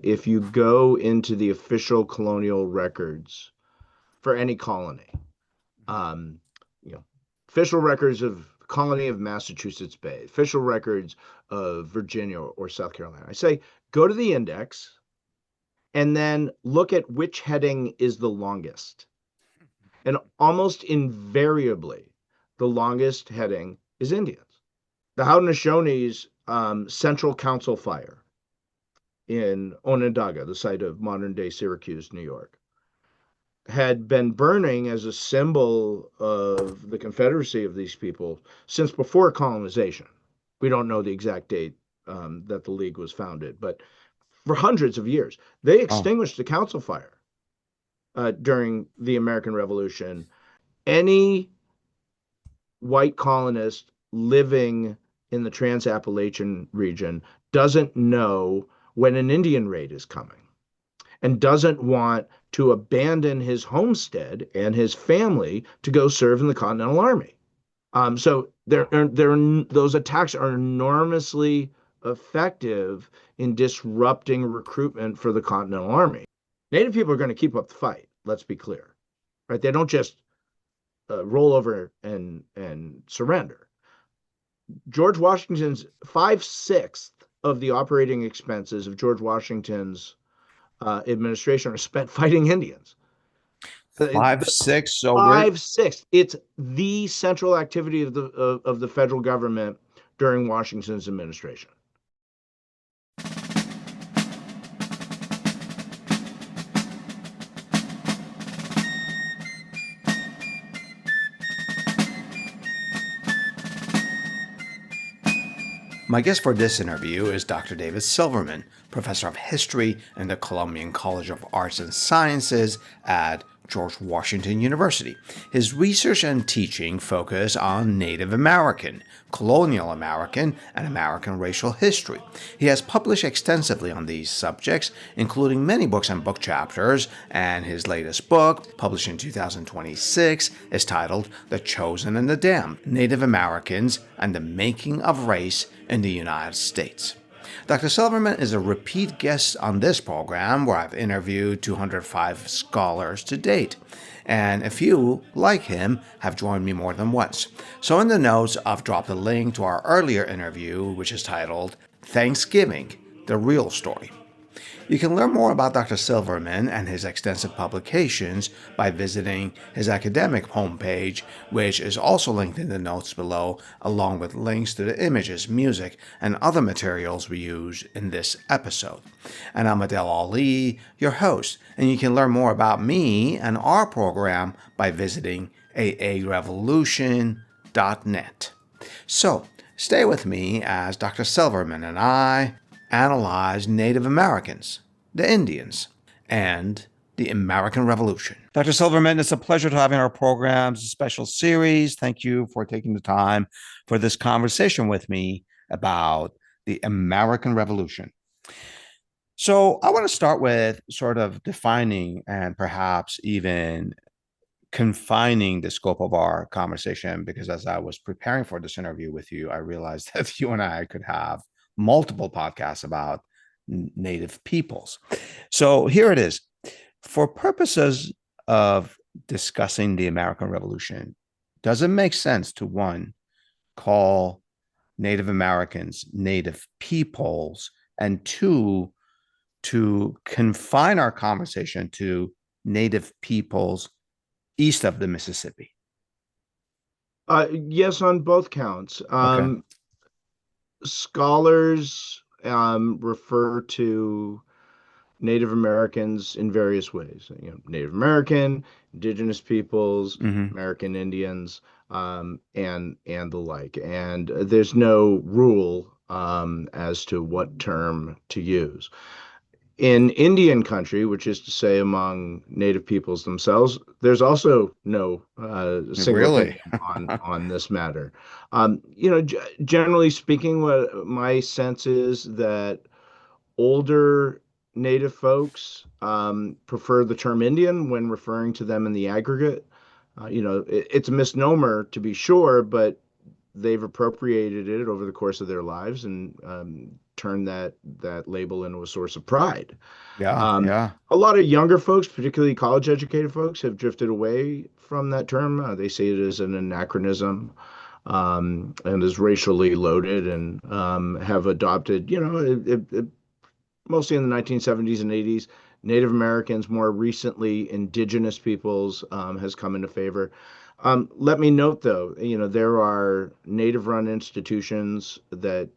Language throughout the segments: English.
If you go into the official colonial records for any colony, um, you know, official records of colony of Massachusetts Bay, official records of Virginia or South Carolina, I say go to the index and then look at which heading is the longest. And almost invariably, the longest heading is Indians. The Haudenosaunee's Central Council fire in Onondaga, the site of modern day Syracuse, New York, had been burning as a symbol of the confederacy of these people since before colonization. We don't know the exact date that the League was founded, but for hundreds of years, they Oh, extinguished the council fire during the American Revolution. Any white colonist living in the Trans-Appalachian region doesn't know when an Indian raid is coming and doesn't want to abandon his homestead and his family to go serve in the Continental Army. So those attacks are enormously effective in disrupting recruitment for the Continental Army. Native people are going to keep up the fight. Let's be clear, right? They don't just roll over and surrender. George Washington's 5/6 of the operating expenses of George Washington's administration are spent fighting Indians. five, six. So we're 5/6. It's the central activity of the federal government during Washington's administration. My guest for this interview is Dr. David Silverman, professor of history in the Columbian College of Arts and Sciences at George Washington University. His research and teaching focus on Native American, Colonial American, and American racial history. He has published extensively on these subjects, including many books and book chapters, and his latest book, published in 2026, is titled The Chosen and the Damned: Native Americans and the Making of Race in the United States. Dr. Silverman is a repeat guest on this program where I've interviewed 205 scholars to date, and a few, like him, have joined me more than once. So in the notes, I've dropped a link to our earlier interview, which is titled Thanksgiving, the Real Story. You can learn more about Dr. Silverman and his extensive publications by visiting his academic homepage, which is also linked in the notes below, along with links to the images, music, and other materials we use in this episode. And I'm Adele Ali, your host, and you can learn more about me and our program by visiting aarevolution.net. So, stay with me as Dr. Silverman and I analyze Native Americans, the Indians, and the American Revolution. Dr. Silverman, it's a pleasure to have you in our program's special series. Thank you for taking the time for this conversation with me about the American Revolution. So, I want to start with sort of defining and perhaps even confining the scope of our conversation, because as I was preparing for this interview with you, I realized that you and I could have multiple podcasts about Native peoples. So here it is. For purposes of discussing the American Revolution, does it make sense to one, call Native Americans Native peoples, and two, to confine our conversation to Native peoples east of the Mississippi? Yes, on both counts. Okay. Scholars refer to Native Americans in various ways. Native American, Indigenous peoples, Mm-hmm. American Indians, and the like. And there's no rule as to what term to use. In Indian country, which is to say among Native peoples themselves, there's also no single Really? opinion on this matter. Generally speaking, what my sense is that older Native folks prefer the term Indian when referring to them in the aggregate. It's a misnomer to be sure, but they've appropriated it over the course of their lives and turned that label into a source of pride. Yeah, Um, yeah. a lot of younger folks, particularly college-educated folks, have drifted away from that term. They see it as an anachronism, and is racially loaded, and have adopted, mostly in the 1970s and 80s. Native Americans, more recently, indigenous peoples, has come into favor. Let me note, though, there are native-run institutions that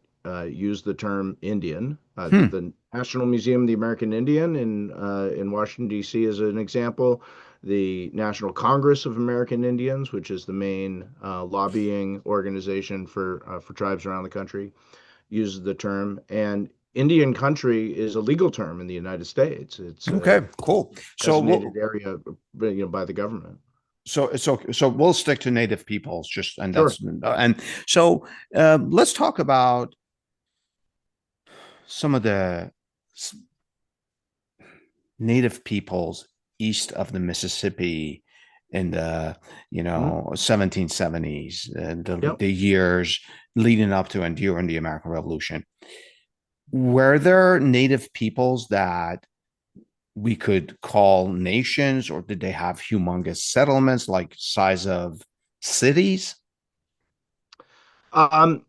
use the term Indian. Hmm. The National Museum of the American Indian in Washington, D.C., is an example. The National Congress of American Indians, which is the main lobbying organization for tribes around the country, uses the term. And Indian country is a legal term in the United States. It's Okay, a cool. So designated area, by the government. so we'll stick to native peoples, just and Sure. that's and so let's talk about some of the native peoples east of the Mississippi in the Mhm. 1770s and Yep. the years leading up to and during the American Revolution. Were there native peoples that we could call nations, or did they have humongous settlements like size of cities? Um,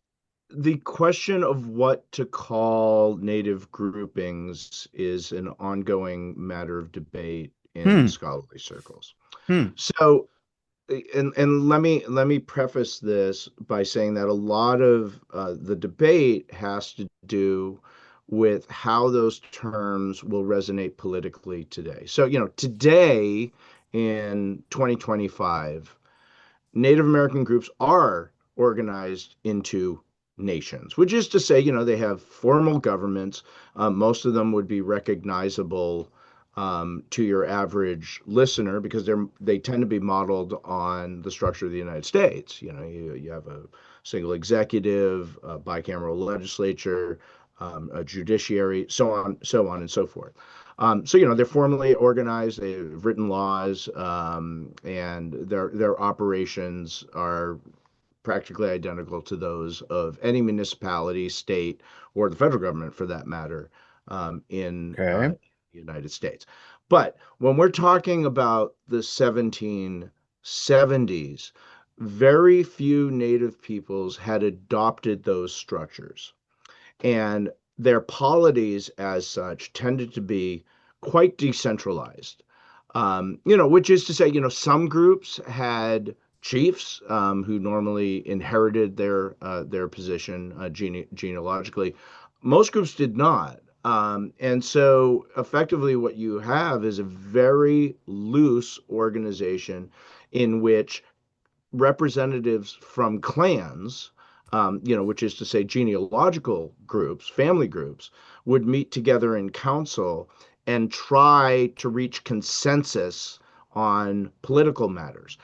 the question of what to call native groupings is an ongoing matter of debate in Hmm. scholarly circles. Hmm. So, and let me preface this by saying that a lot of the debate has to do with how those terms will resonate politically today. So, today in 2025, Native American groups are organized into nations, which is to say, they have formal governments. Most of them would be recognizable to your average listener because they tend to be modeled on the structure of the United States. You have a single executive, a bicameral legislature, a judiciary, so on and so forth. So they're formally organized. They've written laws, and their operations are practically identical to those of any municipality, state, or the federal government, for that matter, in Okay. the United States. But when we're talking about the 1770s, very few Native peoples had adopted those structures, and their polities as such tended to be quite decentralized. Which is to say, some groups had chiefs, who normally inherited their position genealogically. Most groups did not. And so effectively what you have is a very loose organization in which representatives from clans, which is to say genealogical groups, family groups, would meet together in council and try to reach consensus on political matters.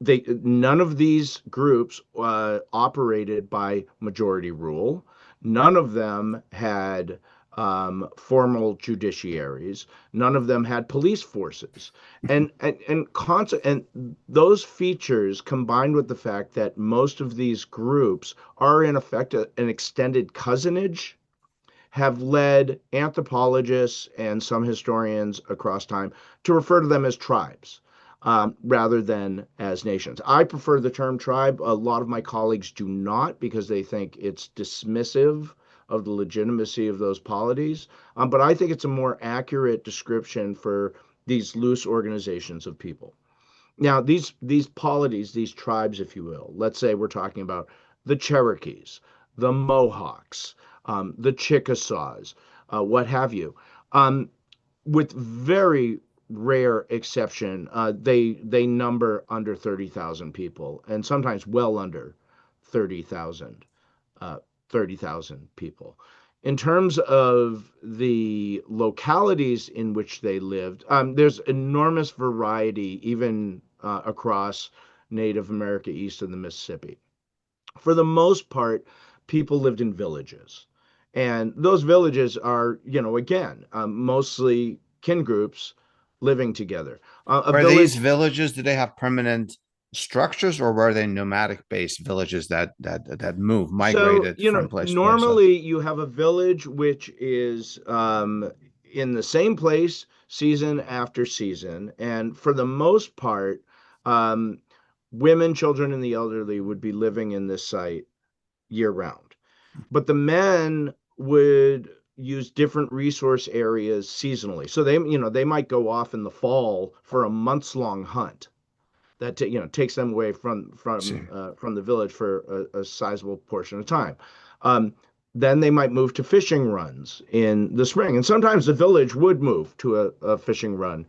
None of these groups operated by majority rule. None of them had formal judiciaries. None of them had police forces. And those features, combined with the fact that most of these groups are in effect an extended cousinage, have led anthropologists and some historians across time to refer to them as tribes, rather than as nations. I prefer the term tribe. A lot of my colleagues do not, because they think it's dismissive of the legitimacy of those polities. But I think it's a more accurate description for these loose organizations of people. Now, these polities, these tribes, if you will, let's say we're talking about the Cherokees, the Mohawks, the Chickasaws, what have you. Um, with very rare exception, they number under 30,000 people, and sometimes well under 30,000 uh, 30,000 people. In terms of the localities in which they lived, there's enormous variety, even across Native America east of the Mississippi. For the most part, people lived in villages. And those villages are, again, mostly kin groups living together. A Were these village, villages, did they have permanent structures, or were they nomadic-based villages that move, So, migrated from place to place? normally you have a village which is in the same place season after season. And for the most part, um, women, children, and the elderly would be living in this site year round. But the men would use different resource areas seasonally. So they might go off in the fall for a months long hunt that takes them away See. from the village for a sizable portion of time. Um, then they might move to fishing runs in the spring, and sometimes the village would move to a fishing run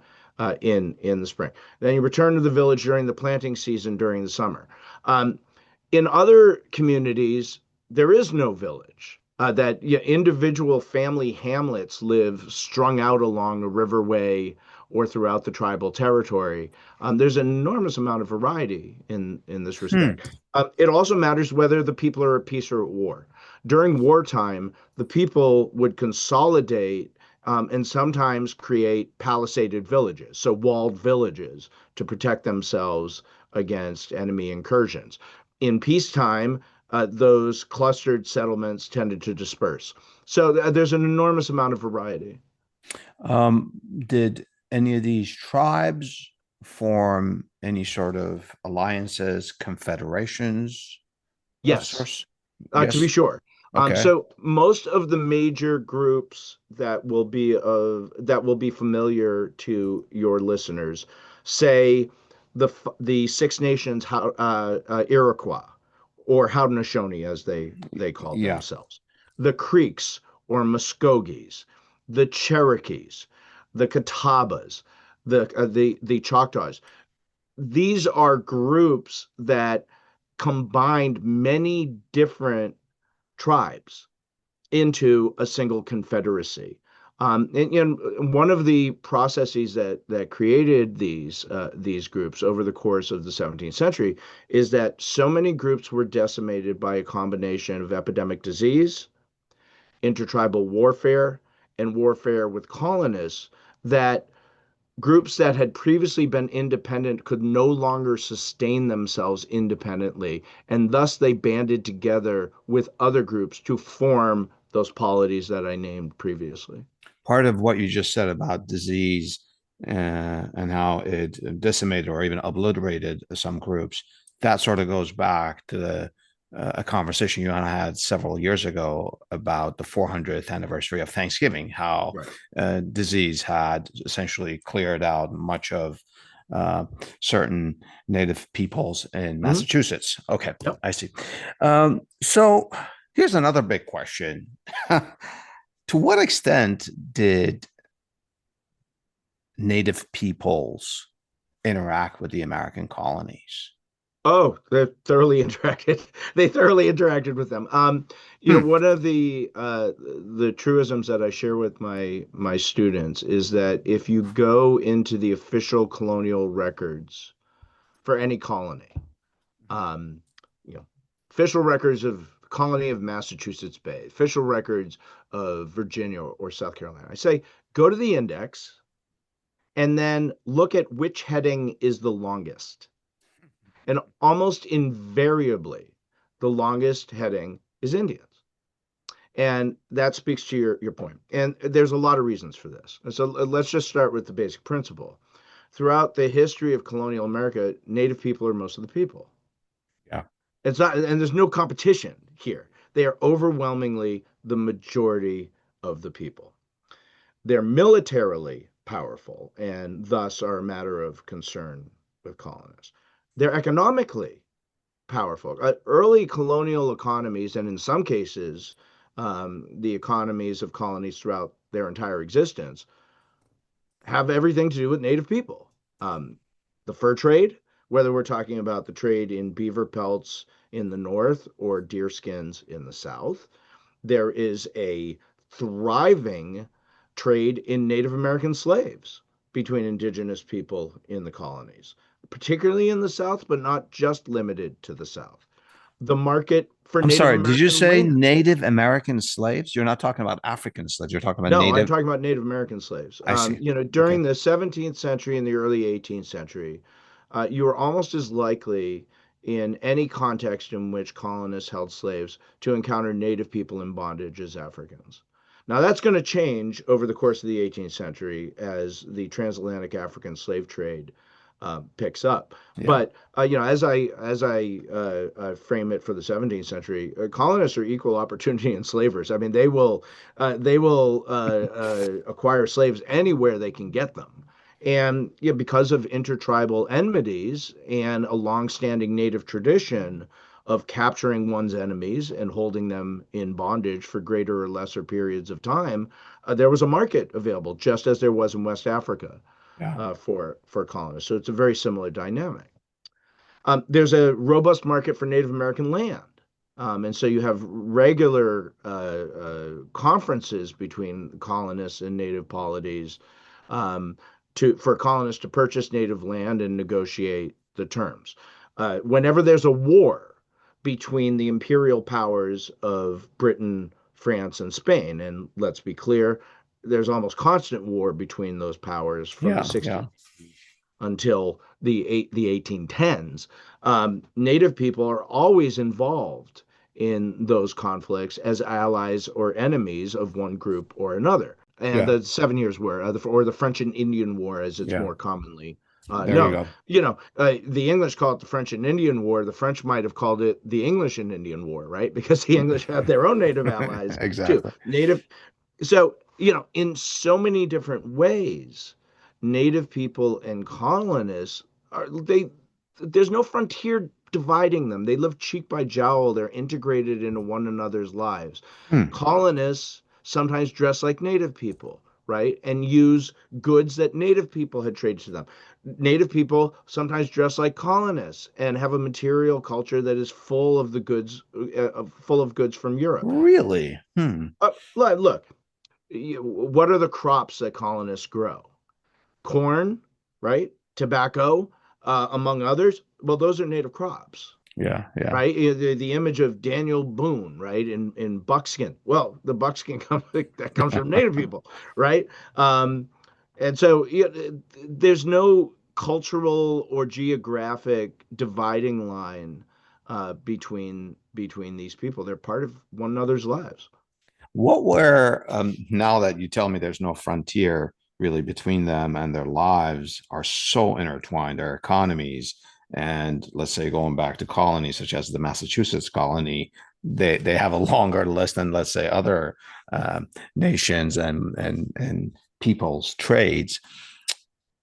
in the spring. Then you return to the village during the planting season during the summer. Um, in other communities, there is no village. That individual family hamlets live strung out along a riverway or throughout the tribal territory. There's an enormous amount of variety in this Hmm. respect. It also matters whether the people are at peace or at war. During wartime, the people would consolidate and sometimes create palisaded villages, so walled villages, to protect themselves against enemy incursions. In peacetime, those clustered settlements tended to disperse. So there's an enormous amount of variety. Um, did any of these tribes form any sort of alliances, confederations of Yes, sorts? to be Yes. sure. Okay. So most of the major groups that will be familiar to your listeners, say the Six Nations Iroquois, or Haudenosaunee as they called Yeah. themselves, the Creeks or Muskogees, the Cherokees, the Catawbas, the Choctaws. These are groups that combined many different tribes into a single confederacy. One of the processes that created these groups over the course of the 17th century is that so many groups were decimated by a combination of epidemic disease, intertribal warfare, and warfare with colonists that groups that had previously been independent could no longer sustain themselves independently, and thus they banded together with other groups to form those polities that I named previously. Part of what you just said about disease and how it decimated or even obliterated some groups, that sort of goes back to a conversation you and I had several years ago about the 400th anniversary of Thanksgiving, how Right. disease had essentially cleared out much of uh, certain native peoples in Hmm. Massachusetts. Okay, Yep. I see. So here's another big question. To what extent did native peoples interact with the American colonies? Oh, they thoroughly interacted. They thoroughly interacted with them. Hmm. One of the truisms that I share with my students is that if you go into the official colonial records for any colony, um, you know, official records of colony of Massachusetts Bay, official records of Virginia or South Carolina. I say go to the index and then look at which heading is the longest. And almost invariably, the longest heading is Indians. And that speaks to your point. And there's a lot of reasons for this. And so let's just start with the basic principle. Throughout the history of colonial America, Native people are most of the people. Yeah. It's not, and there's no competition here. They are overwhelmingly the majority of the people. They're militarily powerful and thus are a matter of concern with colonists. They're economically powerful. Early colonial economies, and in some cases, the economies of colonies throughout their entire existence, have everything to do with native people. Um, the fur trade, whether we're talking about the trade in beaver pelts in the north or deer skins in the south, there is a thriving trade in Native American slaves between indigenous people in the colonies, particularly in the South, but not just limited to the South. The market for I'm Native sorry, did you American say land. Native American slaves? You're not talking about African slaves. You're talking about No, I'm Native. talking about Native American slaves. I see. During Okay. the 17th century and the early 18th century, you are almost as likely in any context in which colonists held slaves to encounter native people in bondage as Africans. Now, that's going to change over the course of the 18th century as the transatlantic African slave trade picks up. Yeah. But as I frame it for the 17th century, colonists are equal opportunity enslavers. I mean, they will acquire slaves anywhere they can get them. And yeah, because of intertribal enmities and a long-standing native tradition of capturing one's enemies and holding them in bondage for greater or lesser periods of time, there was a market available, just as there was in West Africa Yeah. for colonists. So it's a very similar dynamic. There's a robust market for Native American land. And so you have regular conferences between colonists and native polities um, for colonists to purchase native land and negotiate the terms. Whenever there's a war between the imperial powers of Britain, France, and Spain, and let's be clear, there's almost constant war between those powers from the Yeah. Yeah. 16th until the 1810s. Native people are always involved in those conflicts as allies or enemies of one group or another. And Yeah. the Seven Years' War, or the French and Indian War, as it's Yeah. more commonly There you known. go. The English call it the French and Indian War. The French might have called it the English and Indian War, right? Because the English had their own native allies too. Exactly. So, in so many different ways, native people and colonists there's no frontier dividing them. They live cheek by jowl. They're integrated into one another's lives. Hmm. Colonists sometimes dress like native people, right? And use goods that native people had traded to them. Native people sometimes dress like colonists and have a material culture that is full of goods from Europe. Really? Hmm. Look, what are the crops that colonists grow? Corn, right? Tobacco, among others. Well, those are native crops, Yeah. Yeah. right? The image of Daniel Boone, right, in buckskin. Well, the buckskin that comes from native people, right? Um, and so there's no cultural or geographic dividing line between these people. They're part of one another's lives. What were, now that you tell me there's no frontier really between them and their lives are so intertwined, their economies, and let's say going back to colonies such as the Massachusetts colony, they have a longer list than let's say other nations and people's trades.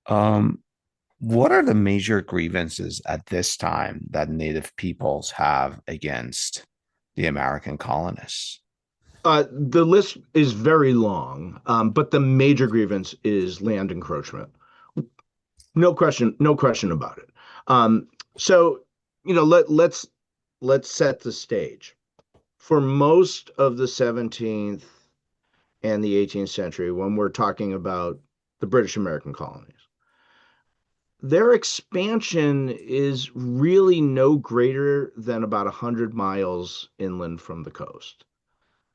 Um, what are the major grievances at this time that Native peoples have against the American colonists? The list is very long, but the major grievance is land encroachment. No question about it. So, let's set the stage. For most of the 17th and the 18th century, when we're talking about the British American colonies, their expansion is really no greater than about 100 miles inland from the coast.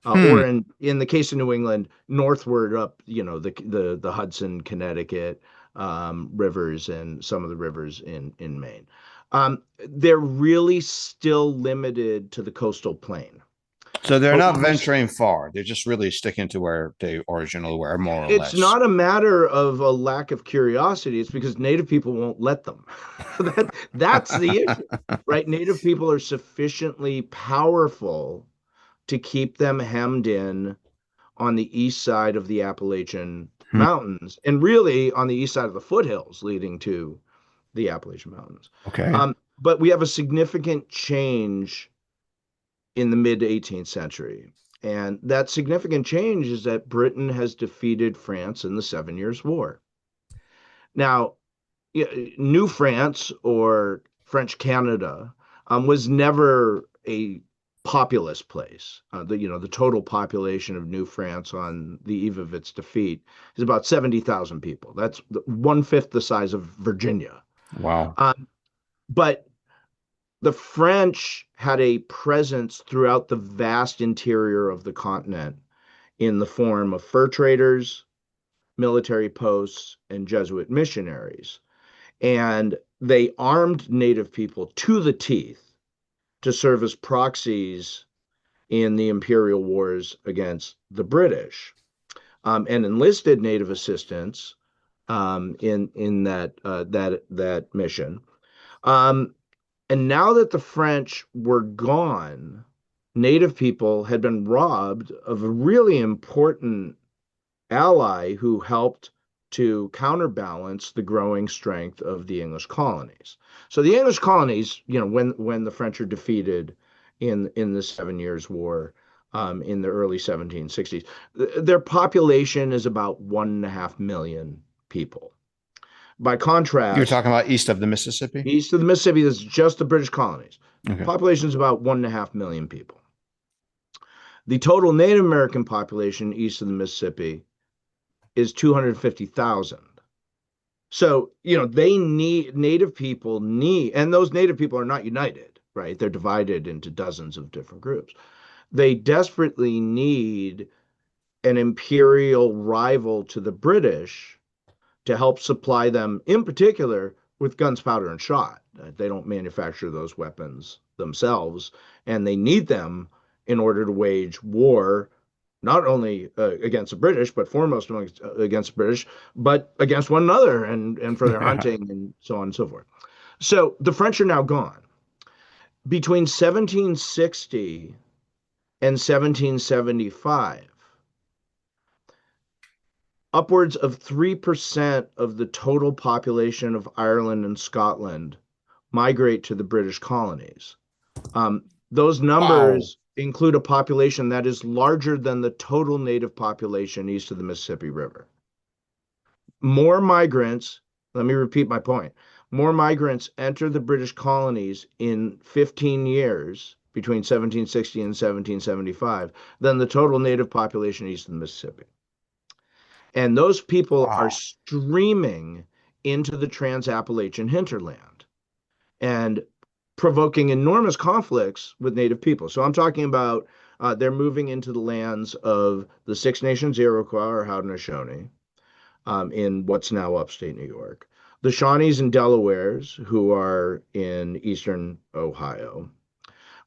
Hmm. Or in the case of New England, northward up, the Hudson, Connecticut rivers and some of the rivers in Maine. They're really still limited to the coastal plain. So they're But not when we venturing far. They're just really sticking to where they originally were, more or It's less. not a matter of a lack of curiosity. It's because native people won't let them. That's the issue, right? Native people are sufficiently powerful to keep them hemmed in on the east side of the Appalachian Hmm. Mountains, and really on the east side of the foothills leading to the Appalachian Mountains. Okay. But we have a significant change in the mid 18th century. And that significant change is that Britain has defeated France in the Seven Years' War. Now, New France or French Canada was never a populous place. The total population of New France on the eve of its defeat is about 70,000 people. That's one-fifth the size of Virginia. Wow. But the French had a presence throughout the vast interior of the continent in the form of fur traders, military posts, and Jesuit missionaries. And they armed native people to the teeth to serve as proxies in the imperial wars against the British, and enlisted native assistance in that mission. Um, and now that the French were gone, native people had been robbed of a really important ally who helped to counterbalance the growing strength of the English colonies. So the English colonies, when the French are defeated in the Seven Years' War in the early 1760s, their population is about 1.5 million people. By You're contrast, talking about east of the Mississippi? east of the Mississippi, this is just the British colonies. Okay. Population is about 1.5 million people. The total Native American population east of the Mississippi is 250,000. So, they need, native people need, and those native people are not united, right? They're divided into dozens of different groups. They desperately need an imperial rival to the British to help supply them, in particular, with guns, powder, and shot. They don't manufacture those weapons themselves, and they need them in order to wage war, not only against the British, but foremost against the British, but against one another and for their Yeah. hunting and so on and so forth. So the French are now gone. Between 1760 and 1775, upwards of 3% of the total population of Ireland and Scotland migrate to the British colonies. Those Wow. numbers include a population that is larger than the total native population east of the Mississippi River. More migrants, let me repeat my point, more migrants enter the British colonies in 15 years between 1760 and 1775 than the total native population east of the Mississippi. And those people are Wow. streaming into the Trans-Appalachian hinterland and provoking enormous conflicts with native people. So I'm talking about they're moving into the lands of the Six Nations Iroquois or Haudenosaunee in what's now upstate New York, the Shawnees and Delawares who are in eastern Ohio,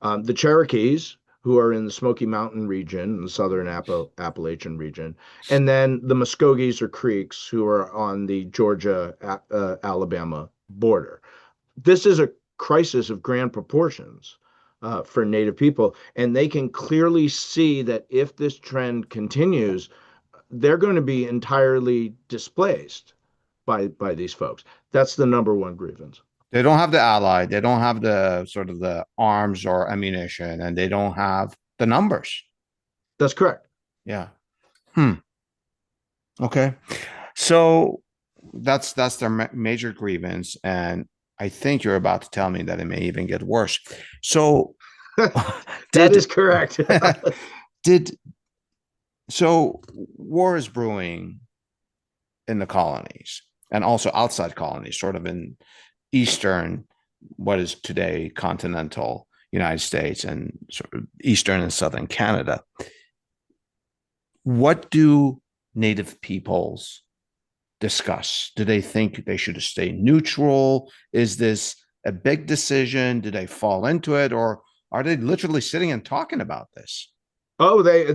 the Cherokees who are in the Smoky Mountain region, the southern Appalachian region, and then the Muskogees or Creeks who are on the Georgia-Alabama border. This is a crisis of grand proportions for Native people, and they can clearly see that if this trend continues, they're going to be entirely displaced by these folks. That's the number one grievance. They don't have the ally. They don't have the sort of the arms or ammunition, and they don't have the numbers. That's correct. Yeah. Hmm. Okay. So that's their major grievance, and I think you're about to tell me that it may even get worse. So That did is correct. did so war is brewing in the colonies and also outside colonies, sort of in eastern, what is today continental United States and sort of eastern and southern Canada. What do Native peoples discuss? Do they think they should stay neutral? Is this a big decision? Do they fall into it? Or are they literally sitting and talking about this? Oh, they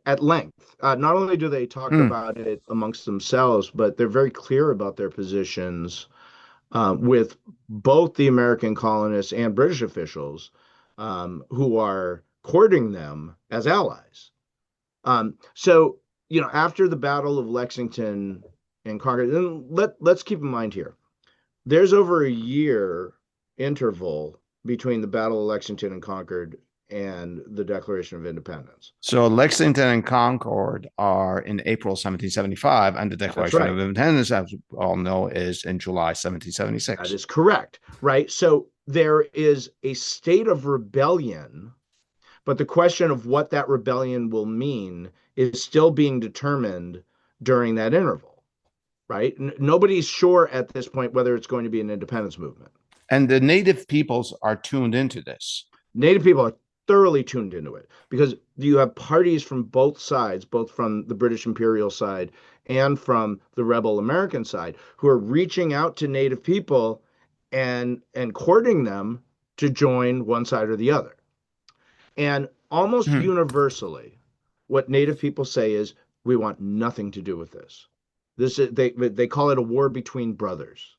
at length. Not only do they talk Hmm. about it amongst themselves, but they're very clear about their positions with both the American colonists and British officials who are courting them as allies. So, after the Battle of Lexington and Concord, and let's keep in mind here, there's over a year interval between the Battle of Lexington and Concord and the Declaration of Independence. So Lexington and Concord are in April 1775, and the That's Declaration of right. Independence, as we all know, is in July That 1776. is correct, right? So there is a state of rebellion, but the question of what that rebellion will mean is still being determined during that interval, right? Nobody's sure at this point whether it's going to be an independence movement. And the native peoples are tuned into this. Native people are thoroughly tuned into it because you have parties from both sides, both from the British imperial side and from the rebel American side, who are reaching out to Native people and courting them to join one side or the other. And almost Hmm. universally, what Native people say is, "We want nothing to do with this." This is, they call it a war between brothers.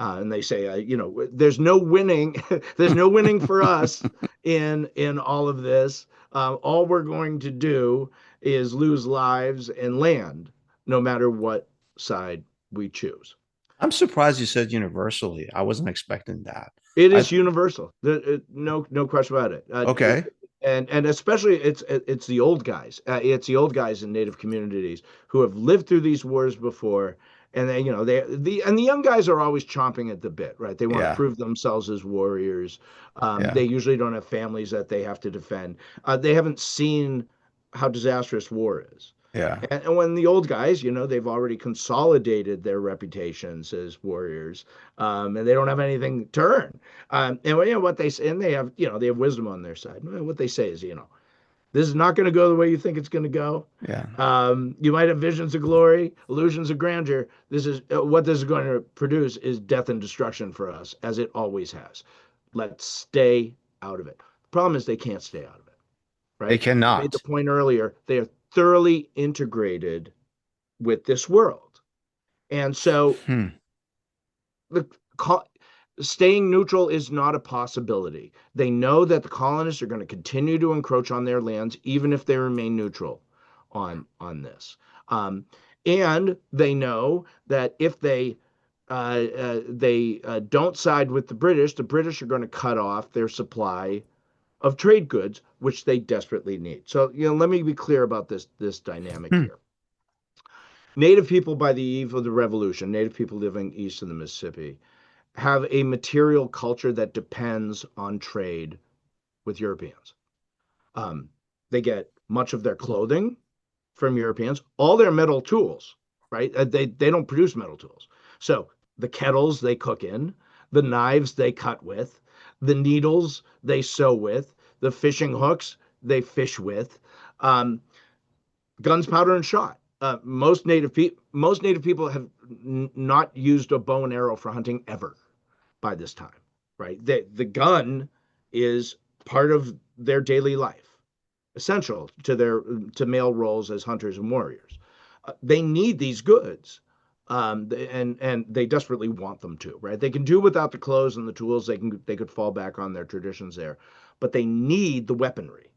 And they say, there's no winning, there's no winning for us in all of this. All we're going to do is lose lives and land, no matter what side we choose. I'm surprised you said universally. I wasn't expecting that. It I is universal. No question about it. Okay. And especially it's the old guys. It's the old guys in Native communities who have lived through these wars before, and the young guys are always chomping at the bit, right? They want to Yeah. prove themselves as warriors. Yeah. They usually don't have families that they have to defend. They haven't seen how disastrous war is. Yeah. And when the old guys, they've already consolidated their reputations as warriors, and they don't have anything to earn. And what they say, and they have wisdom on their side. What they say is, this is not going to go the way you think it's going to go. Yeah. You might have visions of glory, illusions of grandeur. This is what this is going to produce is death and destruction for us, as it always has. Let's stay out of it. The problem is they can't stay out of it, They right? I made the cannot. point earlier. They are thoroughly integrated with this world. And so Hmm. the staying neutral is not a possibility. They know that the colonists are going to continue to encroach on their lands, even if they remain neutral on this. And they know that if they don't side with the British are going to cut off their supply of trade goods, which they desperately need. So, let me be clear about this dynamic Hmm. here. Native people by the eve of the revolution, Native people living east of the Mississippi, have a material culture that depends on trade with Europeans. Um, they get much of their clothing from Europeans, all their metal tools, right? They don't produce metal tools. So the kettles they cook in, the knives they cut with, the needles they sew with, the fishing hooks they fish with, um, guns, powder, and shot. Most native people have not used a bow and arrow for hunting ever by this time, right? The gun is part of their daily life, essential to male roles as hunters and warriors. They need these goods, and they desperately want them to, right? They can do without the clothes and the tools. They could fall back on their traditions there, but they need the weaponry.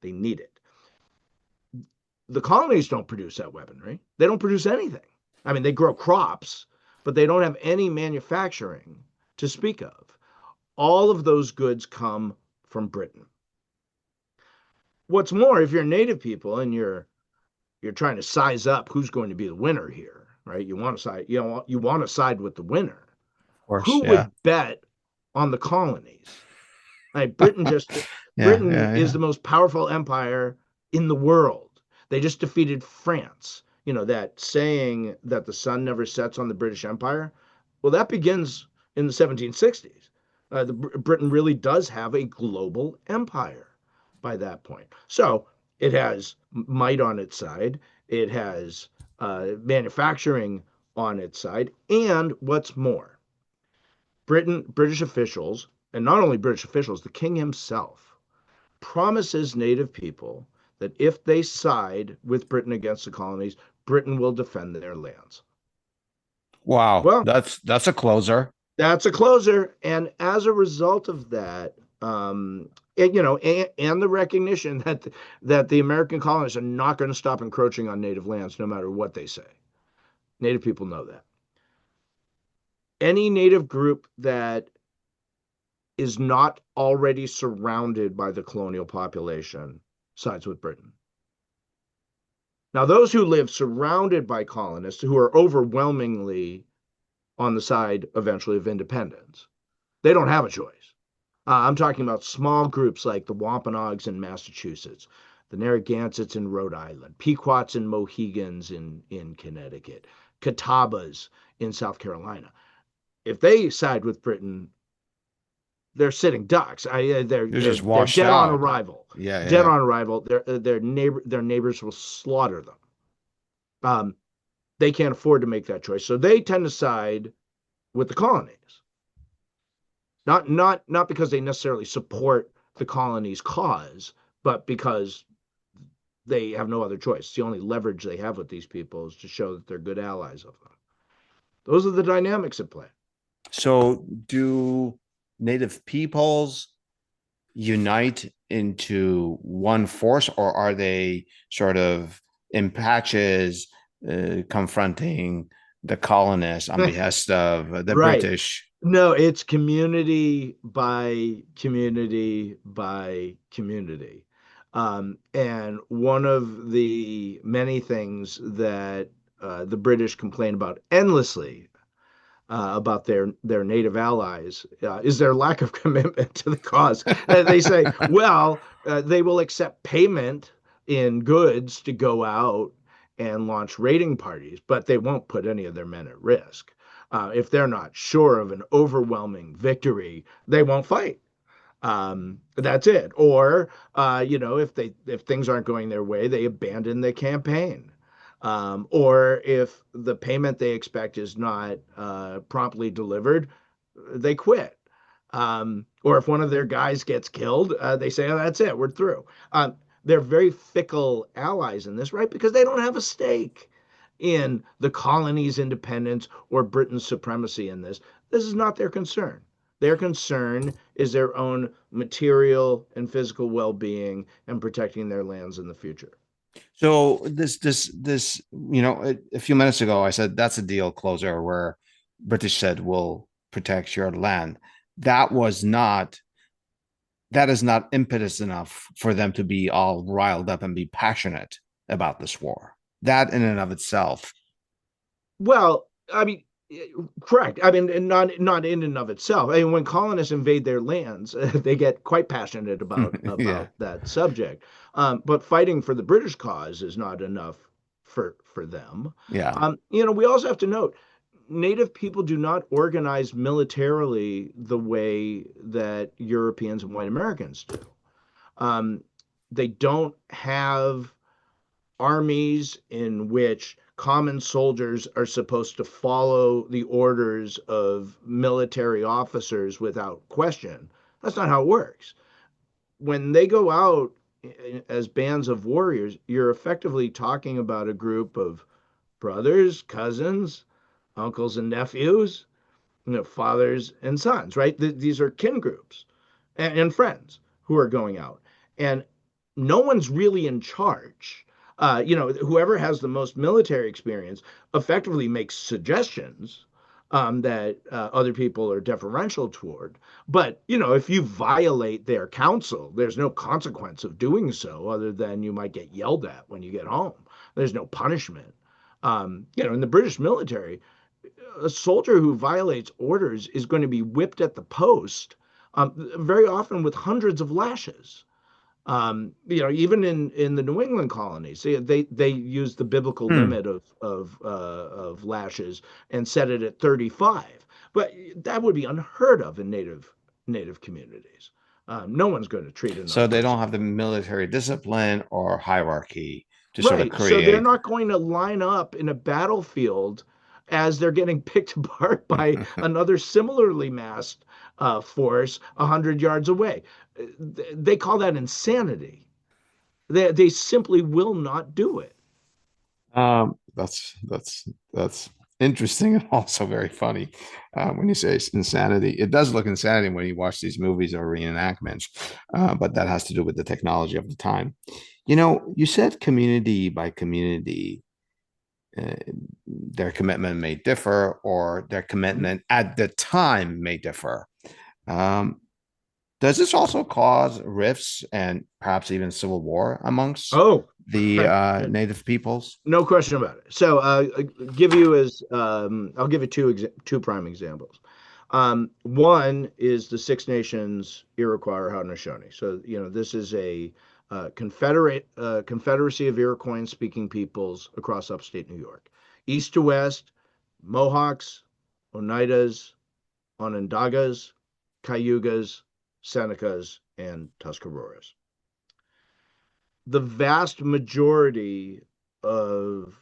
They need it. The colonies don't produce that weaponry. They don't produce anything. I mean, they grow crops, but they don't have any manufacturing to speak of. All of those goods come from Britain. What's more, if you're native people and you're trying to size up who's going to be the winner here, right? You want to side with the winner. Of course. Who Yeah. would bet on the colonies? Right? Britain is Yeah. the most powerful empire in the world. They just defeated France. That saying that the sun never sets on the British Empire, well, that begins in the 1760s. Britain really does have a global empire by that point. So it has might on its side. It has manufacturing on its side, and what's more, British officials, and not only British officials, the king himself promises native people that if they side with Britain against the colonies, Britain will defend their lands. Wow. Well, That's a closer. that's a closer, and as a result of that, and the recognition that the American colonists are not going to stop encroaching on native lands, no matter what they say. Native people know that. Any native group that is not already surrounded by the colonial population sides with Britain. Now, those who live surrounded by colonists, who are overwhelmingly on the side eventually of independence, they don't have a choice. I'm talking about small groups like the Wampanoags in Massachusetts, the Narragansetts in Rhode Island, Pequots and Mohegans in Connecticut, Catawbas in South Carolina. If they side with Britain, they're sitting ducks. They're You're they're just they're washed dead on out. arrival. Yeah. Dead Yeah. on arrival. Their neighbors will slaughter them. Um, They can't afford to make that choice. So they tend to side with the colonies. Not because they necessarily support the colonies' cause, but because they have no other choice. It's the only leverage they have with these people is to show that they're good allies of them. Those are the dynamics at play. So, do native peoples unite into one force, or are they sort of in patches confronting the colonists on behest of the Right. British? No, it's community by community by community. And one of the many things that the British complain about endlessly about their native allies is their lack of commitment to the cause. They say, well, they will accept payment in goods to go out and launch raiding parties, but they won't put any of their men at risk. If they're not sure of an overwhelming victory, they won't fight. That's it. Or if things aren't going their way, they abandon the campaign. Or if the payment they expect is not promptly delivered, they quit. Or if one of their guys gets killed, they say, "Oh, that's it, we're through." They're very fickle allies in this, right? Because they don't have a stake in the colony's independence or Britain's supremacy in this. This is not their concern. Their concern is their own material and physical well-being and protecting their lands in the future. So a few minutes ago, I said that's a deal closer where British said we'll protect your land. That was not that is not impetus enough for them to be all riled up and be passionate about this war. That in and of itself. Well, I mean, correct. I mean, and not in and of itself. I mean, when colonists invade their lands, they get quite passionate about Yeah. that subject. But fighting for the British cause is not enough for them. Yeah. We also have to note, Native people do not organize militarily the way that Europeans and white Americans do. Um, they don't have armies in which common soldiers are supposed to follow the orders of military officers without question. That's not how it works. When they go out as bands of warriors, you're effectively talking about a group of brothers, cousins, uncles, and nephews, fathers and sons, right? These are kin groups and friends who are going out. And no one's really in charge. Whoever has the most military experience effectively makes suggestions that other people are deferential toward. But, if you violate their counsel, there's no consequence of doing so other than you might get yelled at when you get home. There's no punishment. In the British military, a soldier who violates orders is going to be whipped at the post, very often with hundreds of lashes. Even in the New England colonies, they use the biblical Hmm. limit of lashes and set it at 35. But that would be unheard of in native communities. No one's going to treat So another they don't person have the military discipline or hierarchy to sort of right. So they're create. not going to line up in a battlefield as they're getting picked apart by another similarly massed force 100 yards away. They call that insanity. They simply will not do it. That's interesting and also very funny when you say it's insanity. It does look insanity when you watch these movies or reenactments, but that has to do with the technology of the time. You said community by community, uh, their commitment may differ, or their commitment at the time may differ. Um, does this also cause rifts and perhaps even civil war amongst Oh, the native peoples? no question about it. So, give you as I'll give you two prime examples. One is the Six Nations Iroquois or Haudenosaunee. So, this is a confederacy of Iroquois-speaking peoples across upstate New York, east to west: Mohawks, Oneidas, Onondagas, Cayugas, Senecas, and Tuscaroras. The vast majority of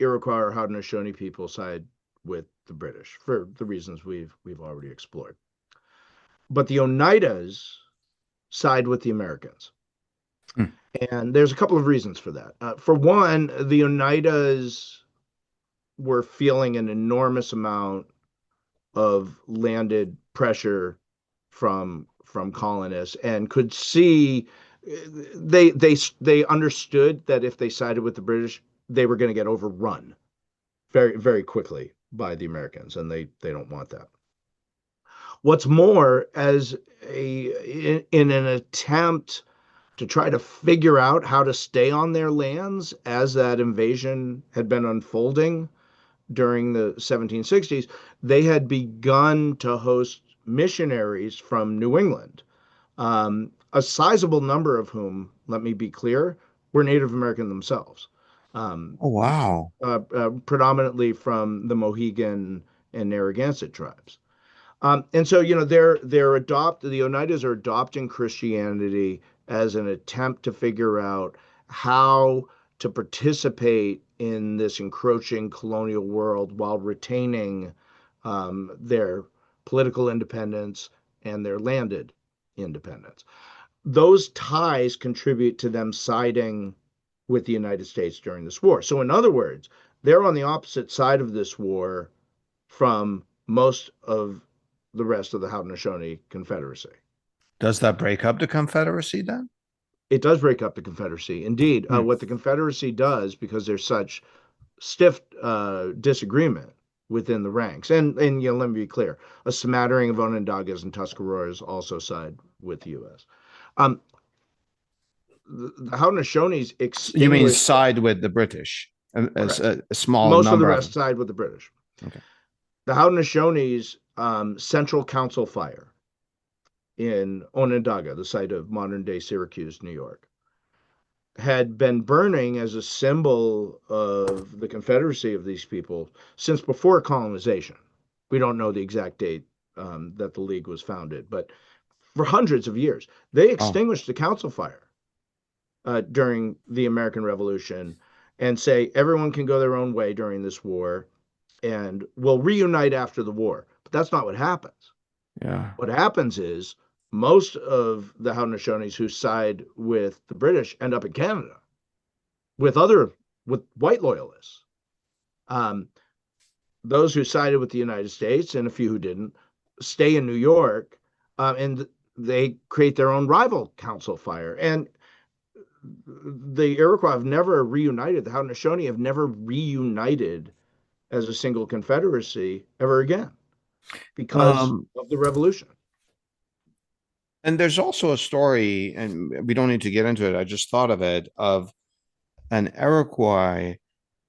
Iroquois or Haudenosaunee people side with the British for the reasons we've already explored. But the Oneidas side with the Americans. Hmm. And there's a couple of reasons for that. For one, the Oneidas were feeling an enormous amount of landed pressure from colonists and could see they understood that if they sided with the British, they were going to get overrun very quickly by the Americans, and they don't want that. What's more, as in an attempt to try to figure out how to stay on their lands as that invasion had been unfolding during the 1760s, they had begun to host missionaries from New England, a sizable number of whom, let me be clear, were Native American themselves, um, Oh, wow. predominantly from the Mohegan and Narragansett tribes. And so, the Oneidas are adopting Christianity as an attempt to figure out how to participate in this encroaching colonial world while retaining their political independence and their landed independence. Those ties contribute to them siding with the United States during this war. So, in other words, they're on the opposite side of this war from most of the rest of the Haudenosaunee Confederacy. Does that break up the Confederacy then? It does break up the Confederacy. Indeed, Hmm. what the Confederacy does, because there's such stiff disagreement within the ranks, and let me be clear, a smattering of Onondagas and Tuscaroras also side with the U.S. Um, the Haudenosaunees You mean extinguished side with the British? correct. A small Most of the number of rest them. side with the British. Okay. The Haudenosaunees Central Council Fire in Onondaga, the site of modern day Syracuse, New York, had been burning as a symbol of the Confederacy of these people since before colonization. We don't know the exact date that the League was founded, but for hundreds of years, they Oh, extinguished the council fire during the American Revolution and say everyone can go their own way during this war and we'll reunite after the war. But that's not what happens. yeah. What happens is most of the Haudenosaunees who side with the British end up in Canada with white loyalists. Um, those who sided with the United States and a few who didn't stay in New York, and they create their own rival council fire. And the Iroquois have never reunited. The Haudenosaunee have never reunited as a single confederacy ever again because Um, of the revolution. and there's also a story, and we don't need to get into it. I just thought of it, of an Iroquois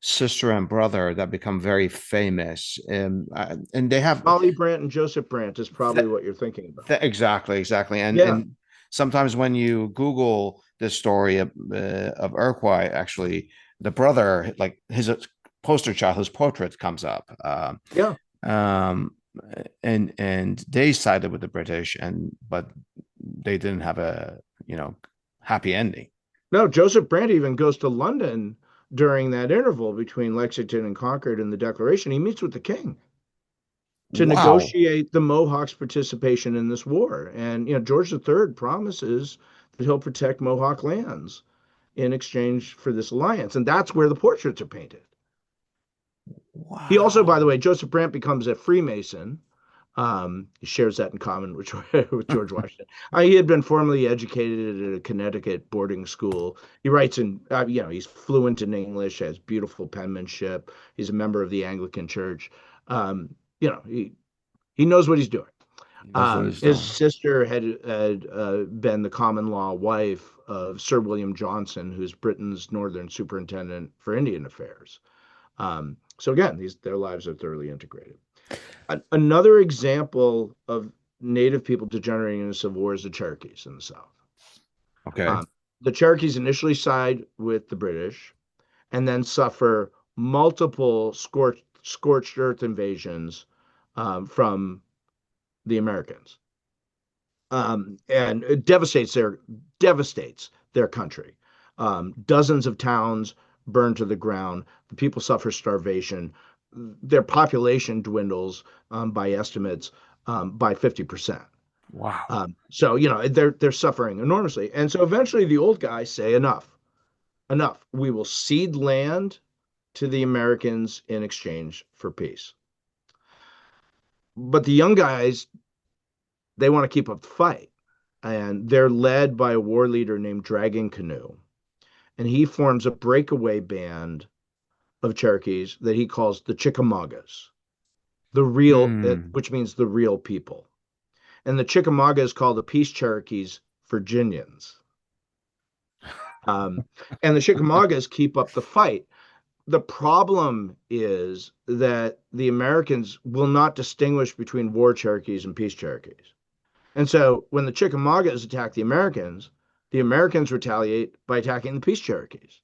sister and brother that become very famous. And they have Molly Brant and Joseph Brant is probably what you're thinking about. exactly. Yeah, And sometimes when you Google this story of Iroquois, actually, the brother, like his poster child, his portrait comes up. yeah. Um, and they sided with the British, but they didn't have a happy ending. No, Joseph Brant even goes to London during that interval between Lexington and Concord and the Declaration. He meets with the king to Wow. negotiate the Mohawks' participation in this war. And George III promises that he'll protect Mohawk lands in exchange for this alliance. And that's where the portraits are painted. He also, by the Wow. way, Joseph Brant becomes a Freemason. He shares that in common with, with George Washington. He had been formally educated at a Connecticut boarding school. He writes he's fluent in English, has beautiful penmanship. He's a member of the Anglican Church. Um, he knows what he's doing. That's what he's His doing. sister had been the common law wife of Sir William Johnson, who's Britain's northern superintendent for Indian affairs. So again, their lives are thoroughly integrated. Another example of Native people degenerating into civil war is the Cherokees in the South. Okay. Um, the Cherokees initially side with the British and then suffer multiple scorched earth invasions from the Americans, and it devastates their country. Dozens of towns burned to the ground. The people suffer starvation. Their population dwindles by estimates by 50%. Wow. So they're suffering enormously, and so eventually the old guys say enough, enough. We will cede land to the Americans in exchange for peace. But the young guys, they want to keep up the fight, and they're led by a war leader named Dragon Canoe, and he forms a breakaway band of Cherokees that he calls the Chickamaugas, Hmm. which means the real people. And the Chickamaugas call the Peace Cherokees Virginians. Um, and the Chickamaugas keep up the fight. The problem is that the Americans will not distinguish between war Cherokees and peace Cherokees. And so when the Chickamaugas attack the Americans retaliate by attacking the peace Cherokees,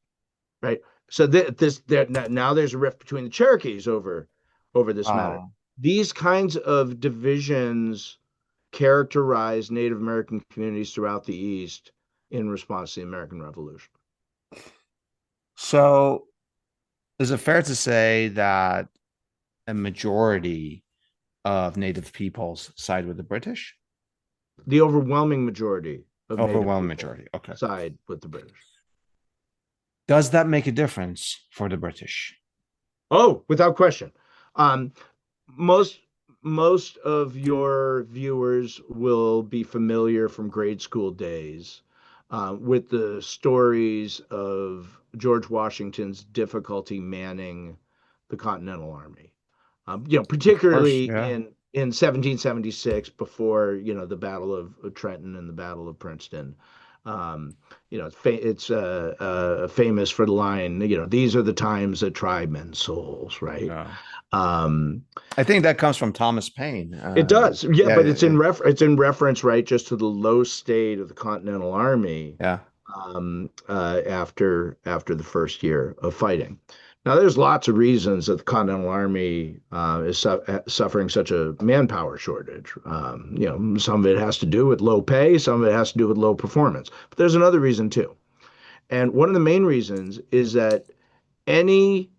right? So now there's a rift between the Cherokees over this matter. Oh. These kinds of divisions characterize Native American communities throughout the East in response to the American Revolution. So is it fair to say that a majority of native peoples side with the British? The overwhelming majority of Native Overwhelming people majority. Okay. side with the British. Does that make a difference for the British? Oh, without question. Um, most most of your viewers will be familiar from grade school days with the stories of George Washington's difficulty manning the Continental Army. Of course, Particularly yeah. in 1776, before the Battle of Trenton and the Battle of Princeton. It's famous for the line, these are the times that try men's souls, right? Yeah. Um, I think that comes from Thomas Paine. it does, yeah, Yeah, but yeah, it's in reference, right, just to the low state of the Continental Army yeah. after the first year of fighting. Now, there's lots of reasons that the Continental Army is suffering such a manpower shortage. Some of it has to do with low pay, some of it has to do with low performance. But there's another reason too. And one of the main reasons is that any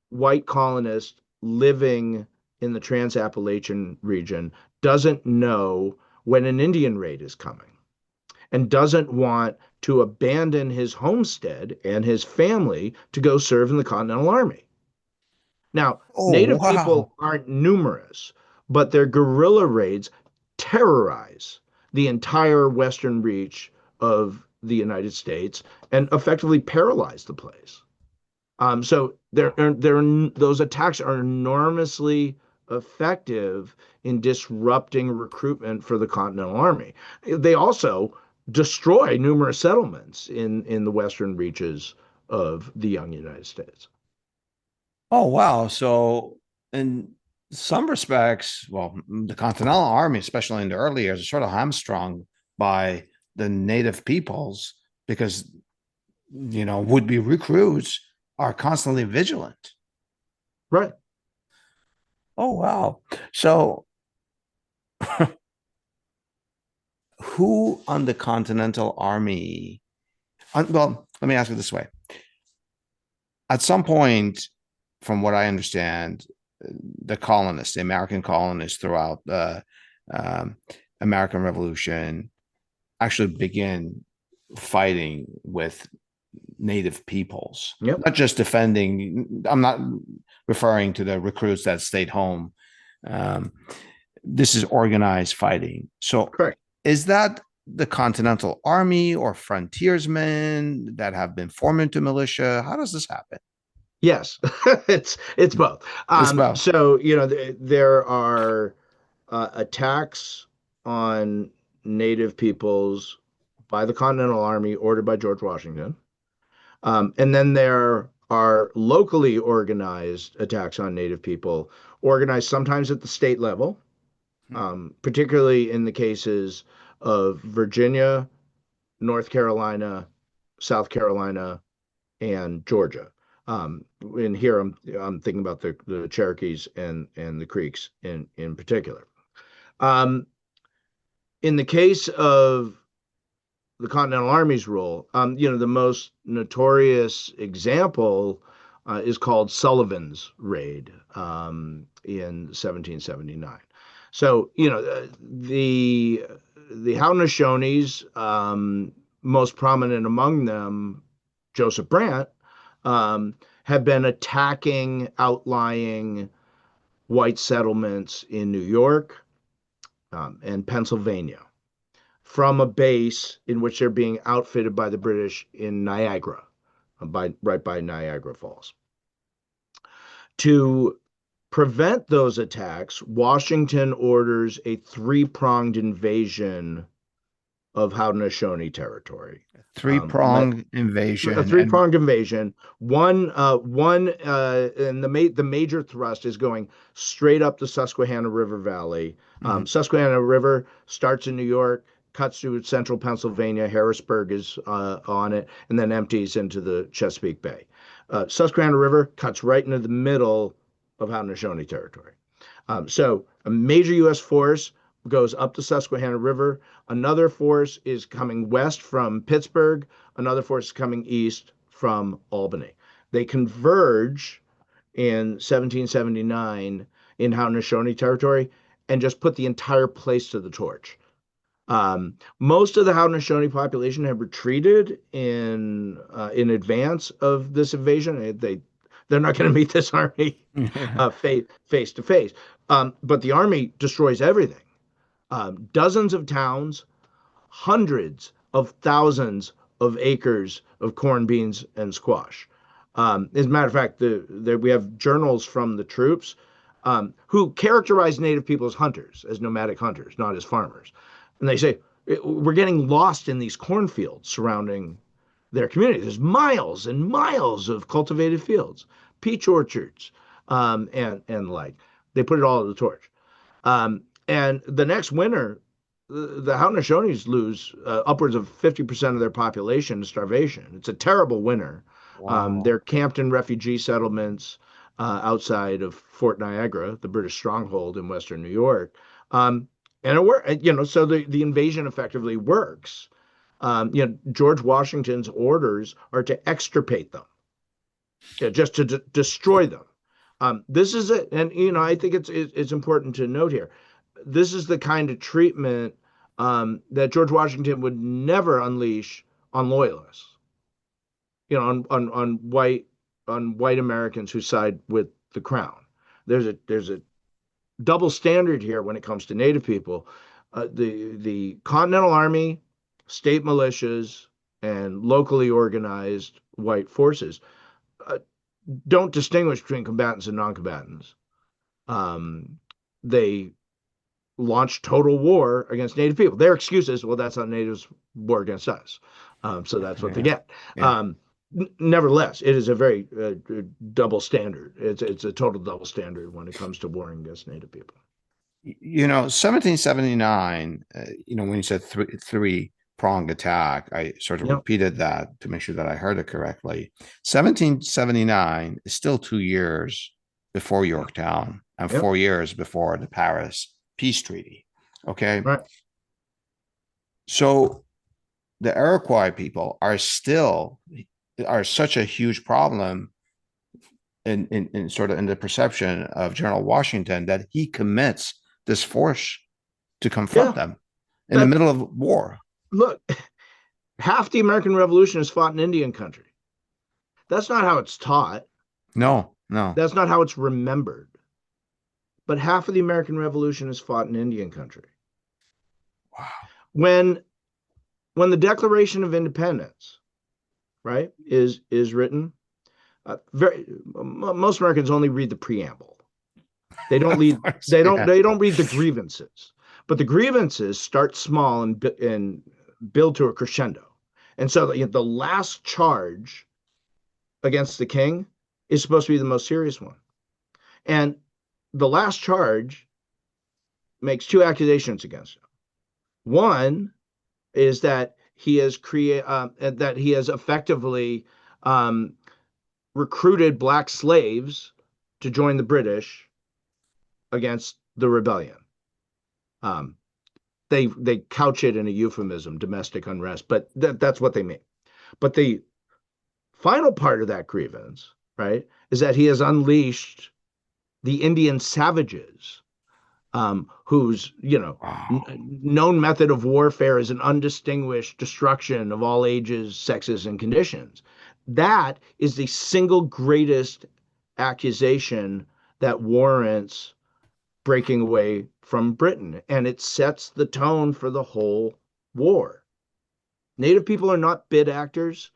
white colonist living in the Trans-Appalachian region doesn't know when an Indian raid is coming and doesn't want to abandon his homestead and his family to go serve in the Continental Army. Now, Oh, Native wow. people aren't numerous, but their guerrilla raids terrorize the entire western reach of the United States and effectively paralyze the place. So those attacks are enormously effective in disrupting recruitment for the Continental Army. They also destroy numerous settlements in the western reaches of the young United States. Oh, wow. So, in some respects, well, the Continental Army, especially in the early years, is sort of hamstrung by the native peoples because, would-be recruits are constantly vigilant. Right. Oh, wow. So, who on the Continental Army? Well, let me ask it this way. At some point, from what I understand, the colonists, the American colonists throughout the um, American Revolution, actually begin fighting with native peoples, Yep. not just defending. I'm not referring to the recruits that stayed home. Um, this is organized fighting. So, Correct. is that the Continental Army or frontiersmen that have been formed into militia? How does this happen? Yes, it's both. It's both. So there are attacks on native peoples by the Continental Army ordered by George Washington. And then there are locally organized attacks on Native people, organized sometimes at the state level, particularly in the cases of Virginia, North Carolina, South Carolina, and Georgia. And here I'm thinking about the Cherokees and the Creeks in particular. Um, in the case of the Continental Army's rule. The most notorious example is called Sullivan's Raid in 1779. So, the Haudenosaunees, most prominent among them, Joseph Brant, have been attacking outlying white settlements in New York and Pennsylvania from a base in which they're being outfitted by the British in Niagara, right by Niagara Falls. To prevent those attacks, Washington orders a three-pronged invasion of Haudenosaunee territory. Three-pronged A invasion. And three-pronged invasion. And the major thrust is going straight up the Susquehanna River Valley. mhm, Susquehanna River starts in New York, cuts through central Pennsylvania. Harrisburg is on it, and then empties into the Chesapeake Bay. Susquehanna River cuts right into the middle of Haudenosaunee territory. So a major U.S. force goes up the Susquehanna River. Another force is coming west from Pittsburgh. Another force is coming east from Albany. They converge in 1779 in Haudenosaunee territory and just put the entire place to the torch. Most of the Haudenosaunee population have retreated in advance of this invasion. They're not going to meet this army face to face. But the army destroys everything. Dozens of towns, hundreds of thousands of acres of corn, beans, and squash. As a matter of fact, we have journals from the troops who characterize Native people as hunters, as nomadic hunters, not as farmers. And they say, we're getting lost in these cornfields surrounding their community. There's miles and miles of cultivated fields, peach orchards, and like. They put it all to the torch. And the next winter, the Haudenosaunees lose upwards of 50% of their population to starvation. It's a terrible winter. wow. They're camped in refugee settlements outside of Fort Niagara, the British stronghold in Western New York. And it worked, so the invasion effectively works. George Washington's orders are to extirpate them, just to destroy them. This is it, and I think it's important to note here. This is the kind of treatment that George Washington would never unleash on loyalists, on white Americans who side with the crown. There's a double standard here when it comes to Native people. The Continental Army, state militias, and locally organized white forces uh, don't distinguish between combatants and non-combatants. They launch total war against Native people. Their excuse is, well, that's how Natives war against us. So that's what they Yeah. get. Yeah. Nevertheless, it is a very double standard. It's a total double standard when it comes to warring against Native people. 1779, when you said three-pronged attack, I sort of Yeah, repeated that to make sure that I heard it correctly. 1779 is still 2 years before Yorktown and yeah, 4 years before the Paris Peace Treaty. Okay. right. So the Iroquois people are such a huge problem in sort of in the perception of General Washington that he commits this force to confront Yeah, them in the that middle of war. look, half the American Revolution is fought in Indian country. That's not how it's taught. No, no. That's not how it's remembered. But half of the American Revolution is fought in Indian country. Wow. When when the Declaration of Independence, right, is written, most Americans only read the preamble. They don't Of read course, they don't yeah. they don't read the grievances. But the grievances start small and build to a crescendo. And so the last charge against the king is supposed to be the most serious one. And the last charge makes two accusations against him. One is that he has effectively um, recruited black slaves to join the British against the rebellion. Um, They couch it in a euphemism, domestic unrest, but that's what they mean. But the final part of that grievance, right, is that he has unleashed the Indian savages, whose Wow. known method of warfare is an undistinguished destruction of all ages, sexes, and conditions. That is the single greatest accusation that warrants breaking away from Britain, and it sets the tone for the whole war. Native people are not bid actors.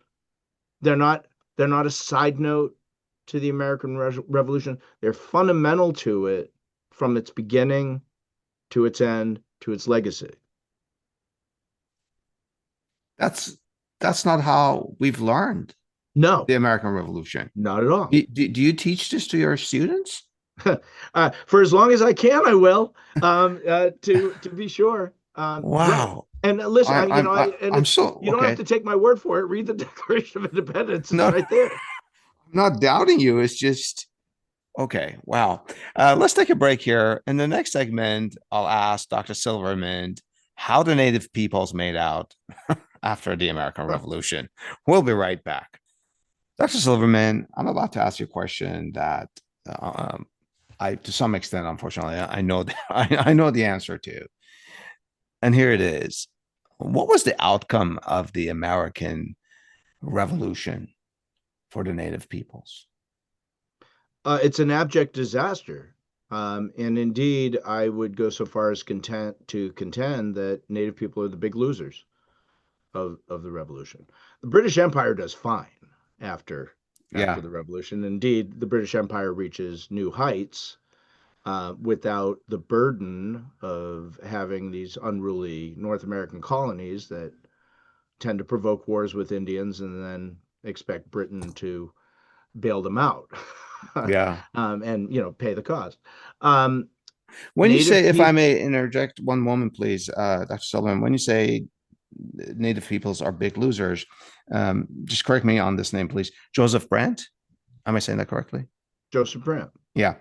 They're not they're not a side note to the American Revolution. They're fundamental to it from its beginning to its end to its legacy. That's that's not how we've learned No, the American Revolution. not at all. Do you teach this to your students? For as long as I can, I will. To be sure. Right. Wow. And listen, and I'm it's so you don't have okay. to take my word for it. Read the Declaration of Independence; it's No, right there. I'm not doubting you. It's just okay. Wow. Let's take a break here. In the next segment, I'll ask Dr. Silverman how the native peoples made out after the American Revolution. We'll be right back. Dr. Silverman, I'm about to ask you a question that I, to some extent, unfortunately, I know I know the answer to. And here it is. What was the outcome of the American Revolution for the native peoples? It's an abject disaster. And indeed, I would go so far as to contend that Native people are the big losers of the revolution. The British Empire does fine after Yeah, the revolution. Indeed, the British Empire reaches new heights without the burden of having these unruly North American colonies that tend to provoke wars with Indians and then expect Britain to bail them out yeah. and pay the cost. Um, When you native say, if I people, may interject one moment, please, Dr. Sullivan, when you say native peoples are big losers, just correct me on this name, please. Joseph Brant? Am I saying that correctly? Joseph Brant. Yeah.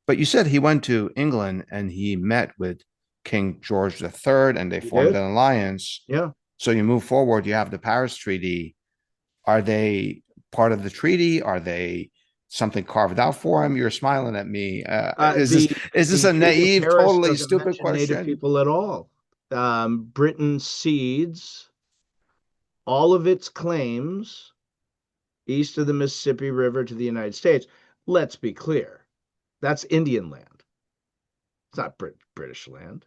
But you said he went to England and he met with King George III and they He formed did, an alliance. yeah. So you move forward, you have the Paris Treaty. Are they part of the treaty? Are they something carved out for him? You're smiling at me. Is this The a Treaty of naive, Paris totally doesn't stupid mention Native question? people at all. Britain cedes all of its claims east of the Mississippi River to the United States. Let's be clear, that's Indian land. It's not British land.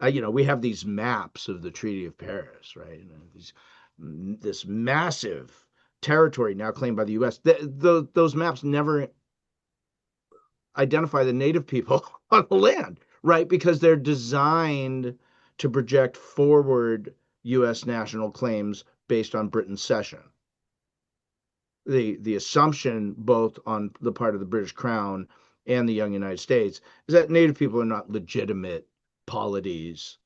We have these maps of the Treaty of Paris, right? This massive territory now claimed by the U.S. Those maps never identify the native people on the land, right? Because they're designed to project forward U.S. national claims based on Britain's cession. The assumption, both on the part of the British Crown and the young United States, is that native people are not legitimate polities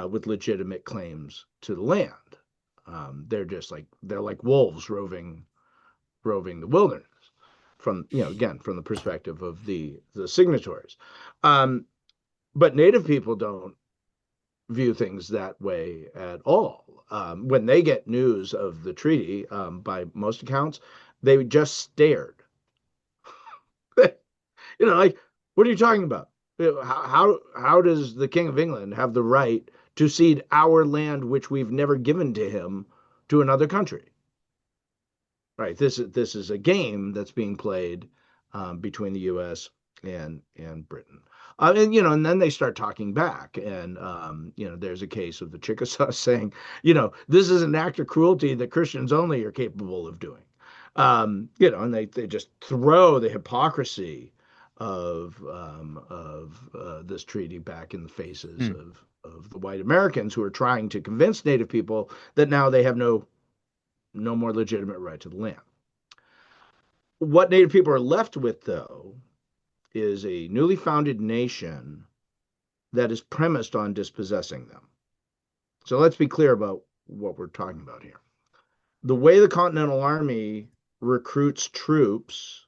with legitimate claims to the land. They're like wolves roving the wilderness from again from the perspective of the signatories. Um, but Native people don't view things that way at all. When they get news of the treaty, by most accounts, they just stared. Like, what are you talking about? How does the King of England have the right to cede our land, which we've never given to him, to another country? Right. This is a game that's being played between the U.S. and Britain. And then they start talking back, and there's a case of the Chickasaws saying, this is an act of cruelty that Christians only are capable of doing. And they just throw the hypocrisy of this treaty back in the faces Hmm. of the white Americans who are trying to convince Native people that now they have no more legitimate right to the land. What Native people are left with, though, is a newly founded nation that is premised on dispossessing them. So let's be clear about what we're talking about here. The way the Continental Army recruits troops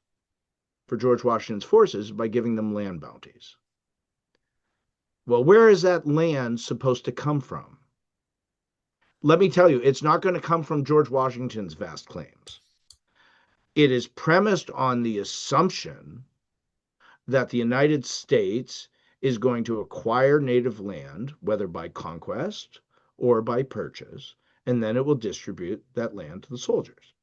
for George Washington's forces is by giving them land bounties. Well, where is that land supposed to come from? Let me tell you, it's not going to come from George Washington's vast claims. It is premised on the assumption that the United States is going to acquire native land, whether by conquest or by purchase, and then it will distribute that land to the soldiers.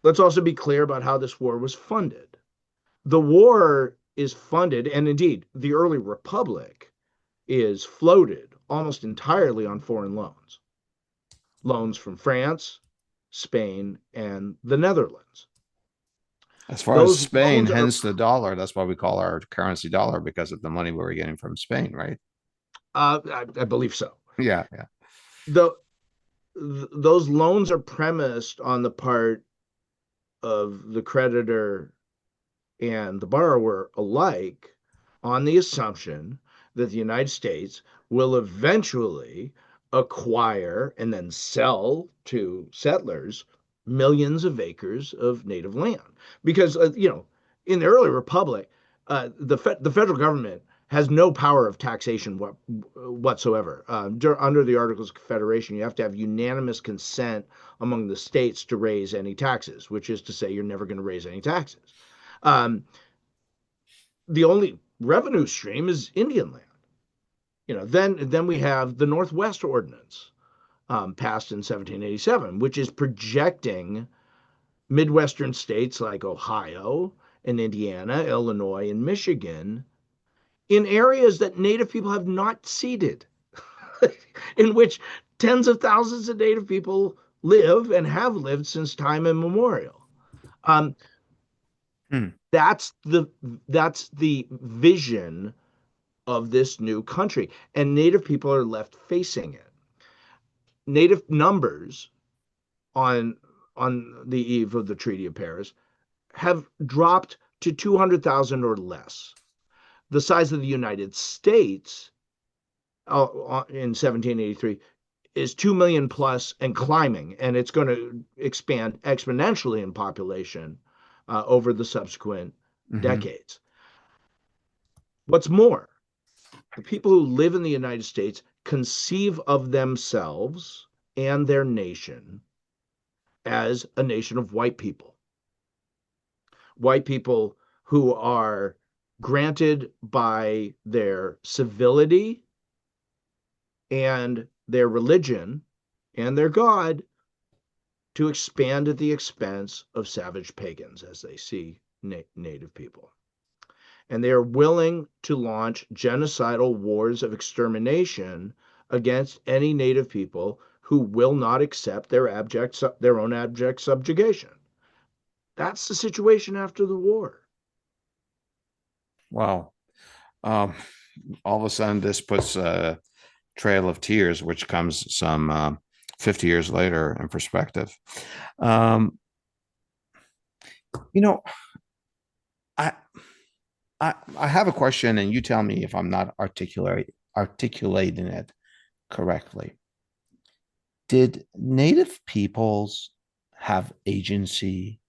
Let's also be clear about how this war was funded. The war is funded, and indeed, the early republic is floated almost entirely on foreign loans. Loans from France, Spain, and the Netherlands. As far as Those Spain, loans are, hence the dollar, that's why we call our currency dollar because of the money we were getting from Spain, right? I believe so. Yeah, yeah. The, those loans are premised on the part of the creditor and the borrower alike on the assumption that the United States will eventually acquire and then sell to settlers millions of acres of native land. Because, in the early republic, the federal government has no power of taxation whatsoever. Under the Articles of Confederation, you have to have unanimous consent among the states to raise any taxes, which is to say you're never going to raise any taxes. Um, the only revenue stream is Indian land. Then we have the Northwest Ordinance, passed in 1787, which is projecting Midwestern states like Ohio and Indiana, Illinois, and Michigan in areas that Native people have not ceded, in which tens of thousands of Native people live and have lived since time immemorial. Um, Hmm. that's the vision of this new country, and Native people are left facing it. Native numbers on the eve of the Treaty of Paris have dropped to 200,000 or less. The size of the United States in 1783 is 2 million plus and climbing, and it's going to expand exponentially in population over the subsequent Mm-hmm. decades. What's more, the people who live in the United States conceive of themselves and their nation as a nation of white people who are granted by their civility and their religion and their God to expand at the expense of savage pagans as they see native people. And they are willing to launch genocidal wars of extermination against any native people who will not accept their own abject subjugation. That's the situation after the war. Wow. Um, all of a sudden, this puts a Trail of Tears, which comes some 50 years later, in perspective. Um, you know, I, I have a question, and you tell me if I'm not articulating it correctly. Did Native peoples have agency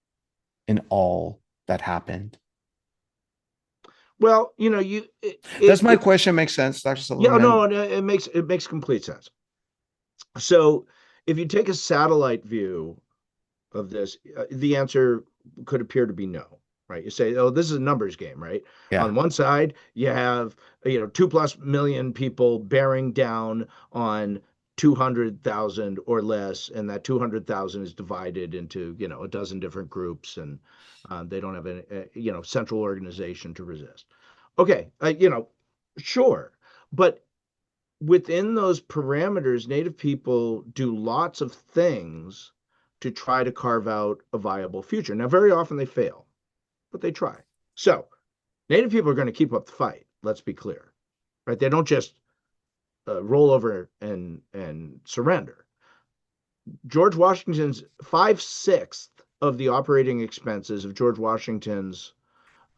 in all that happened? Well, Does my question make sense, Dr. yeah, no, Silverman? it makes complete sense. So, if you take a satellite view of this, the answer could appear to be no, right? You say, oh, this is a numbers game, right? Yeah. On one side, you have 2+ million people bearing down on 200,000 or less, and that 200,000 is divided into a dozen different groups, and they don't have any central organization to resist. Okay, sure, but within those parameters, Native people do lots of things to try to carve out a viable future. Now, very often they fail, but they try. So, Native people are going to keep up the fight. Let's be clear, right? They don't just roll over and surrender. George Washington's 5/6 of the operating expenses of George Washington's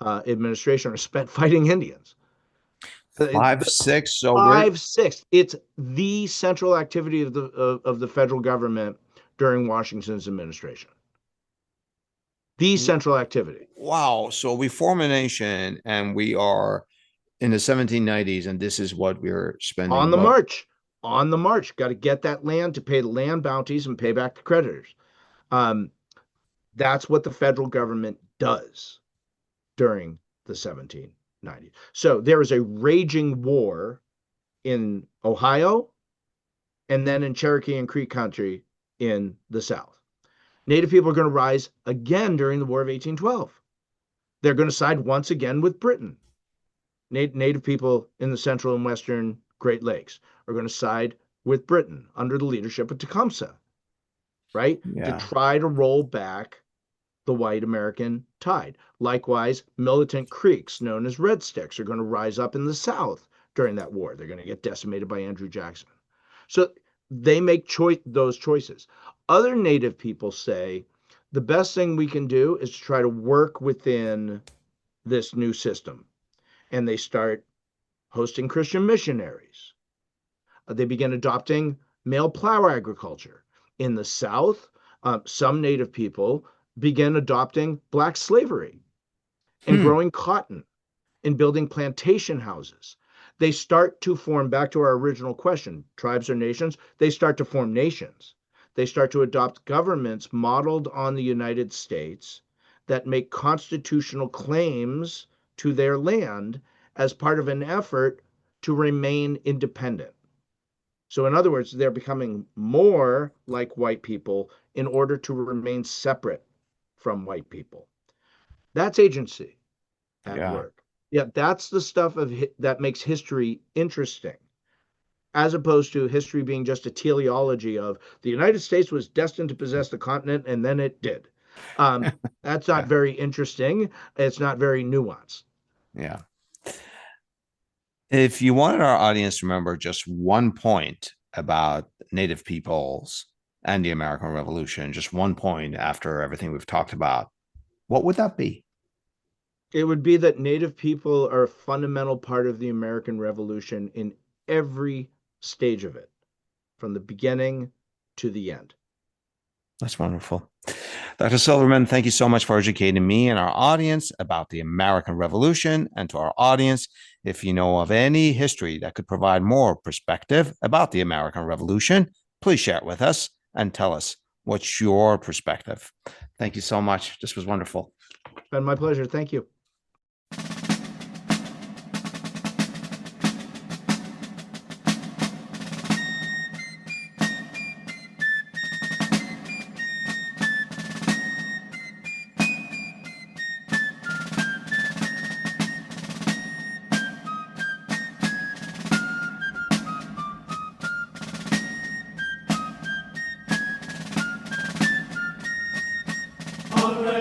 administration are spent fighting Indians. Five, six. So we're 5/6. It's the central activity of the federal government during Washington's administration. The central activity. wow. So we form a nation and we are in the 1790s, and this is what we're spending. On the march. On the march. Got to get that land to pay the land bounties and pay back the creditors. Um, that's what the federal government does during the 1790s. So there is a raging war in Ohio and then in Cherokee and Creek country in the South. Native people are going to rise again during the War of 1812. They're going to side once again with Britain. Native people in the central and western Great Lakes are going to side with Britain under the leadership of Tecumseh, right? To try to roll back the white American tide. Likewise, militant Creeks, known as Red Sticks, are going to rise up in the South during that war. They're going to get decimated by Andrew Jackson. So they make those choices. Other Native people say the best thing we can do is to try to work within this new system. And they start hosting Christian missionaries. They begin adopting male plow agriculture. In the South, some Native people begin adopting black slavery and growing cotton and building plantation houses. They start to form, back to our original question, tribes or nations, they start to form nations. They start to adopt governments modeled on the United States that make constitutional claims to their land as part of an effort to remain independent. So in other words, they're becoming more like white people in order to remain separate from white people. That's agency at work. Yeah, that's the stuff that makes history interesting, as opposed to history being just a teleology of the United States was destined to possess the continent and then it did. That's not very interesting. It's not very nuanced. Yeah. If you wanted our audience to remember just one point about Native peoples and the American Revolution, just one point after everything we've talked about, what would that be? It would be that Native people are a fundamental part of the American Revolution in every stage of it, from the beginning to the end. That's wonderful. Dr. Silverman, thank you so much for educating me and our audience about the American Revolution. And to our audience, if you know of any history that could provide more perspective about the American Revolution, please share it with us and tell us what's your perspective. Thank you so much. This was wonderful. It's been my pleasure. Thank you.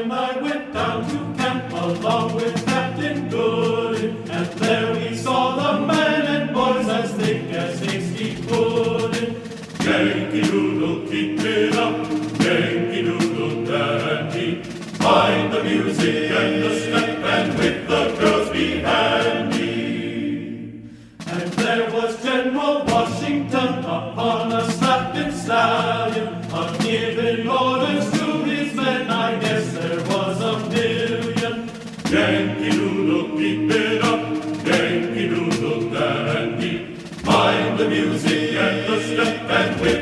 And I went down to camp along with Captain Gooding, and there we saw the men and boys as thick as hasty pudding. Yankee Doodle, keep it up, Yankee Doodle dandy. Mind the music and the step, and with the girls be handy. And there was General Washington upon a slapping stallion, giving orders to his men. I guess there was a million. Yankee Doodle, keep it up, Yankee Doodle dandy. Mind the music and the step, and with